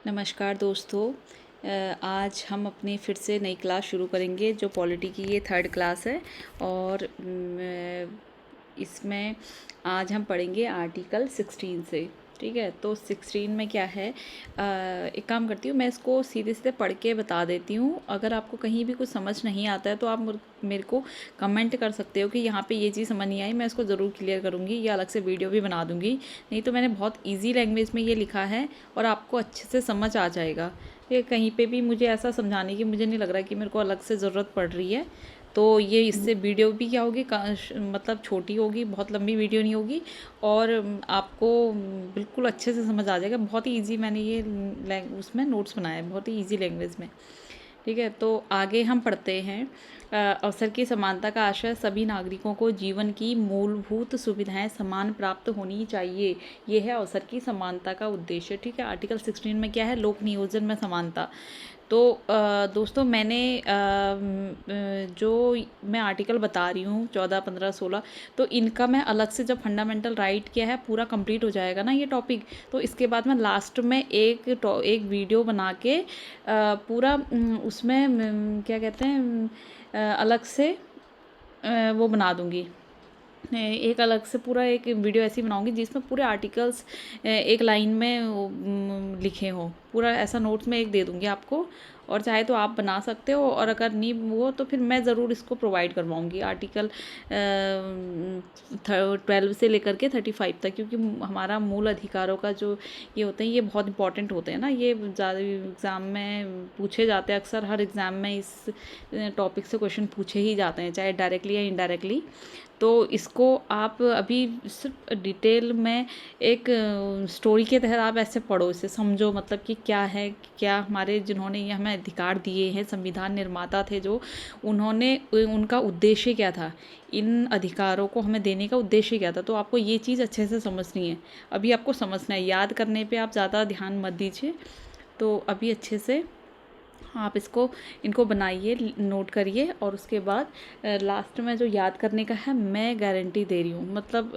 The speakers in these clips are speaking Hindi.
नमस्कार दोस्तों। आज हम अपनी फिर से नई क्लास शुरू करेंगे जो पॉलिटी की ये थर्ड क्लास है। और इसमें आज हम पढ़ेंगे आर्टिकल 16 से। ठीक है, तो 16 में क्या है, एक काम करती हूँ, मैं इसको सीधे सीधे पढ़ के बता देती हूँ। अगर आपको कहीं भी कुछ समझ नहीं आता है तो आप मेरे को कमेंट कर सकते हो कि यहाँ पे ये चीज़ समझ नहीं आई, मैं इसको ज़रूर क्लियर करूँगी या अलग से वीडियो भी बना दूँगी। नहीं तो मैंने बहुत ईजी लैंग्वेज में ये लिखा है और आपको अच्छे से समझ आ जाएगा। ये कहीं पे भी मुझे ऐसा समझाने की मुझे नहीं लग रहा कि मेरे को अलग से ज़रूरत पड़ रही है। तो ये इससे वीडियो भी क्या होगी, मतलब छोटी होगी, बहुत लंबी वीडियो नहीं होगी और आपको बिल्कुल अच्छे से समझ आ जाएगा। बहुत ही ईजी मैंने ये उसमें नोट्स बनाए हैं, बहुत ही ईजी लैंग्वेज में। ठीक है, तो आगे हम पढ़ते हैं। अवसर की समानता का आशय सभी नागरिकों को जीवन की मूलभूत सुविधाएं समान प्राप्त होनी चाहिए। ये है अवसर की समानता का उद्देश्य। ठीक है, आर्टिकल 16 में क्या है, लोक नियोजन में समानता। तो दोस्तों मैंने जो मैं आर्टिकल बता रही हूँ 14, 15, 16, तो इनका मैं अलग से जब फंडामेंटल राइट क्या है पूरा कंप्लीट हो जाएगा ना ये टॉपिक, तो इसके बाद मैं लास्ट में एक वीडियो बना के पूरा उसमें क्या कहते हैं, अलग से वो बना दूँगी। एक अलग से पूरा एक वीडियो ऐसी बनाऊंगी जिसमें पूरे आर्टिकल्स एक लाइन में लिखे हों। पूरा ऐसा नोट्स में एक दे दूंगी आपको, और चाहे तो आप बना सकते हो, और अगर नहीं वो तो फिर मैं ज़रूर इसको प्रोवाइड करवाऊंगी आर्टिकल 12 से लेकर के 35 तक, क्योंकि हमारा मूल अधिकारों का जो ये होते हैं ये बहुत इंपॉर्टेंट होते हैं ना। ये ज़्यादा एग्ज़ाम में पूछे जाते हैं, अक्सर हर एग्ज़ाम में इस टॉपिक से क्वेश्चन पूछे ही जाते हैं, चाहे डायरेक्टली या इनडायरेक्टली। तो इसको आप अभी सिर्फ डिटेल में एक स्टोरी के तहत आप ऐसे पढ़ो, इसे समझो, मतलब कि क्या है, क्या हमारे जिन्होंने ये हमें अधिकार दिए हैं, संविधान निर्माता थे जो, उन्होंने उनका उद्देश्य क्या था, इन अधिकारों को हमें देने का उद्देश्य क्या था। तो आपको ये चीज़ अच्छे से समझनी है, अभी आपको समझना है, याद करने पे आप ज़्यादा ध्यान मत दीजिए। तो अभी अच्छे से आप इनको बनाइए, नोट करिए, और उसके बाद लास्ट में जो याद करने का है मैं गारंटी दे रही हूँ, मतलब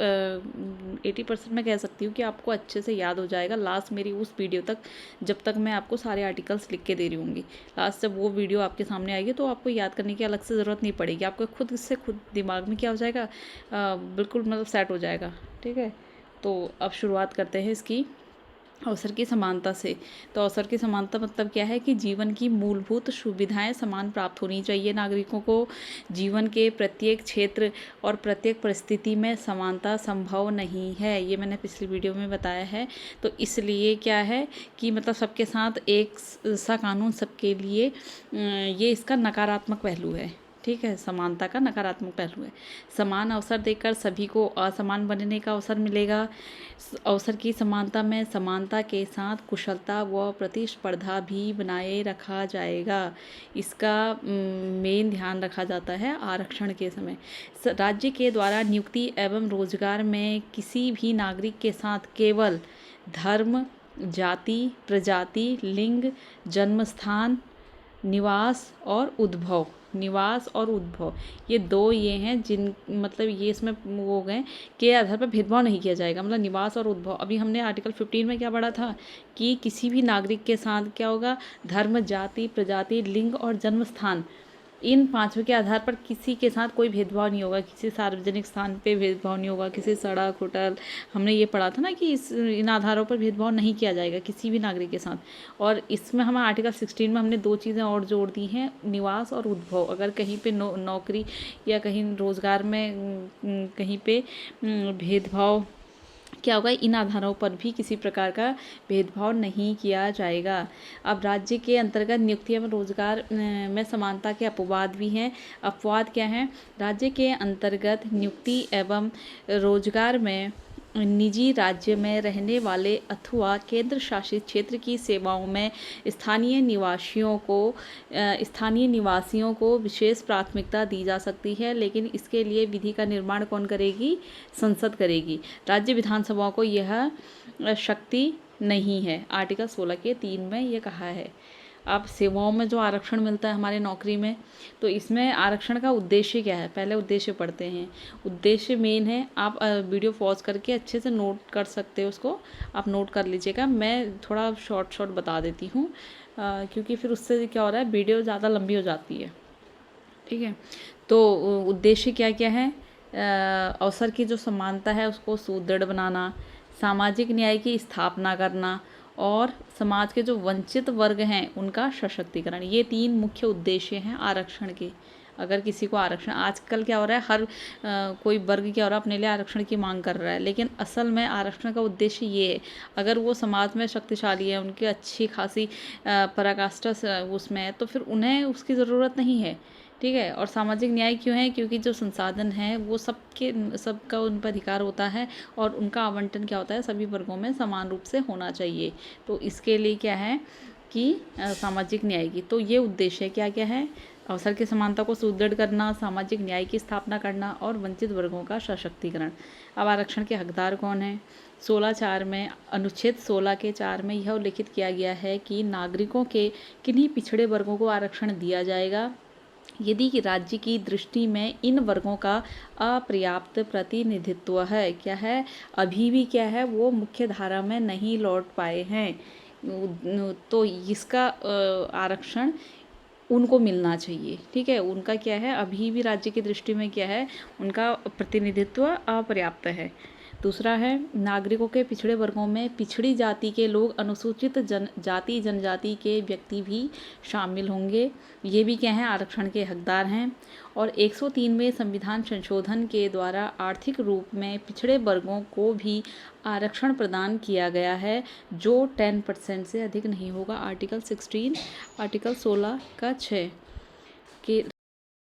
80% मैं कह सकती हूँ कि आपको अच्छे से याद हो जाएगा लास्ट मेरी उस वीडियो तक, जब तक मैं आपको सारे आर्टिकल्स लिख के दे रही हूँगी। लास्ट जब वो वीडियो आपके सामने आएगी तो आपको याद करने की अलग से ज़रूरत नहीं पड़ेगी, आपको खुद दिमाग में क्या हो जाएगा, बिल्कुल मतलब सेट हो जाएगा। ठीक है, तो अब शुरुआत करते हैं इसकी अवसर की समानता से। तो अवसर की समानता मतलब क्या है कि जीवन की मूलभूत सुविधाएं समान प्राप्त होनी चाहिए नागरिकों को। जीवन के प्रत्येक क्षेत्र और प्रत्येक परिस्थिति में समानता संभव नहीं है, ये मैंने पिछली वीडियो में बताया है। तो इसलिए क्या है कि मतलब सबके साथ एक सा कानून सबके लिए, ये इसका नकारात्मक पहलू है। ठीक है, समानता का नकारात्मक पहलू है। समान अवसर देकर सभी को असमान बनने का अवसर मिलेगा। अवसर की समानता में समानता के साथ कुशलता व प्रतिस्पर्धा भी बनाए रखा जाएगा। इसका मेन ध्यान रखा जाता है आरक्षण के समय। राज्य के द्वारा नियुक्ति एवं रोजगार में किसी भी नागरिक के साथ केवल धर्म, जाति, प्रजाति, लिंग, जन्मस्थान, निवास और उद्भव, ये दो ये हैं जिन, मतलब ये इसमें वो हो गए के आधार पर भेदभाव नहीं किया जाएगा, मतलब निवास और उद्भव। अभी हमने आर्टिकल 15 में क्या पढ़ा था कि किसी भी नागरिक के साथ क्या होगा, धर्म, जाति, प्रजाति, लिंग और जन्म स्थान, इन पांचों के आधार पर किसी के साथ कोई भेदभाव नहीं होगा, किसी सार्वजनिक स्थान पे भेदभाव नहीं होगा, किसी सड़क, होटल, हमने ये पढ़ा था ना कि इन आधारों पर भेदभाव नहीं किया जाएगा किसी भी नागरिक के साथ। और इसमें हम आर्टिकल 16 में हमने दो चीज़ें और जोड़ दी हैं, निवास और उद्भव। अगर कहीं पे नौकरी या कहीं रोजगार में कहीं पे भेदभाव क्या होगा, इन आधारों पर भी किसी प्रकार का भेदभाव नहीं किया जाएगा। अब राज्य के अंतर्गत नियुक्ति एवं रोजगार में समानता के अपवाद भी हैं। अपवाद क्या हैं, राज्य के अंतर्गत नियुक्ति एवं रोजगार में निजी राज्य में रहने वाले अथवा केंद्र शासित क्षेत्र की सेवाओं में स्थानीय निवासियों को विशेष प्राथमिकता दी जा सकती है, लेकिन इसके लिए विधि का निर्माण कौन करेगी, संसद करेगी। राज्य विधानसभाओं को यह शक्ति नहीं है, आर्टिकल 16 के 3 में ये कहा है। अब सेवाओं में जो आरक्षण मिलता है हमारी नौकरी में, तो इसमें आरक्षण का उद्देश्य क्या है, पहले उद्देश्य पढ़ते हैं। उद्देश्य मेन है, आप वीडियो पॉज करके अच्छे से नोट कर सकते हो, उसको आप नोट कर लीजिएगा। मैं थोड़ा शॉर्ट बता देती हूँ, क्योंकि फिर उससे क्या हो रहा है, वीडियो ज़्यादा लंबी हो जाती है। ठीक है, तो उद्देश्य क्या क्या है, अवसर की जो समानता है उसको सुदृढ़ बनाना, सामाजिक न्याय की स्थापना करना, और समाज के जो वंचित वर्ग हैं उनका सशक्तिकरण। ये 3 मुख्य उद्देश्य हैं आरक्षण के। अगर किसी को आरक्षण, आजकल क्या हो रहा है, हर कोई वर्ग क्या हो रहा है, अपने लिए आरक्षण की मांग कर रहा है, लेकिन असल में आरक्षण का उद्देश्य ये है, अगर वो समाज में शक्तिशाली है, उनकी अच्छी खासी पराकाष्ठा उसमें है, तो फिर उन्हें उसकी ज़रूरत नहीं है। ठीक है, और सामाजिक न्याय क्यों है, क्योंकि जो संसाधन है वो सबका उन पर अधिकार होता है, और उनका आवंटन क्या होता है, सभी वर्गों में समान रूप से होना चाहिए। तो इसके लिए क्या है कि सामाजिक न्याय की, तो ये उद्देश्य क्या क्या है, अवसर की समानता को सुदृढ़ करना, सामाजिक न्याय की स्थापना करना, और वंचित वर्गों का सशक्तिकरण। अब आरक्षण के हकदार कौन हैं, 16(4) में, अनुच्छेद 16 के 4 में यह उल्लिखित किया गया है कि नागरिकों के किन्हीं पिछड़े वर्गों को आरक्षण दिया जाएगा यदि कि राज्य की दृष्टि में इन वर्गों का अपर्याप्त प्रतिनिधित्व है, क्या है, अभी भी क्या है, वो मुख्य धारा में नहीं लौट पाए हैं, तो इसका आरक्षण उनको मिलना चाहिए। ठीक है, उनका क्या है, अभी भी राज्य की दृष्टि में क्या है, उनका प्रतिनिधित्व अपर्याप्त है। दूसरा है, नागरिकों के पिछड़े वर्गों में पिछड़ी जाति के लोग, अनुसूचित जाति जनजाति के व्यक्ति भी शामिल होंगे, ये भी क्या है, आरक्षण के हकदार हैं। और 103वें संविधान संशोधन के द्वारा आर्थिक रूप में पिछड़े वर्गों को भी आरक्षण प्रदान किया गया है, जो 10% से अधिक नहीं होगा। आर्टिकल 16 का 6 के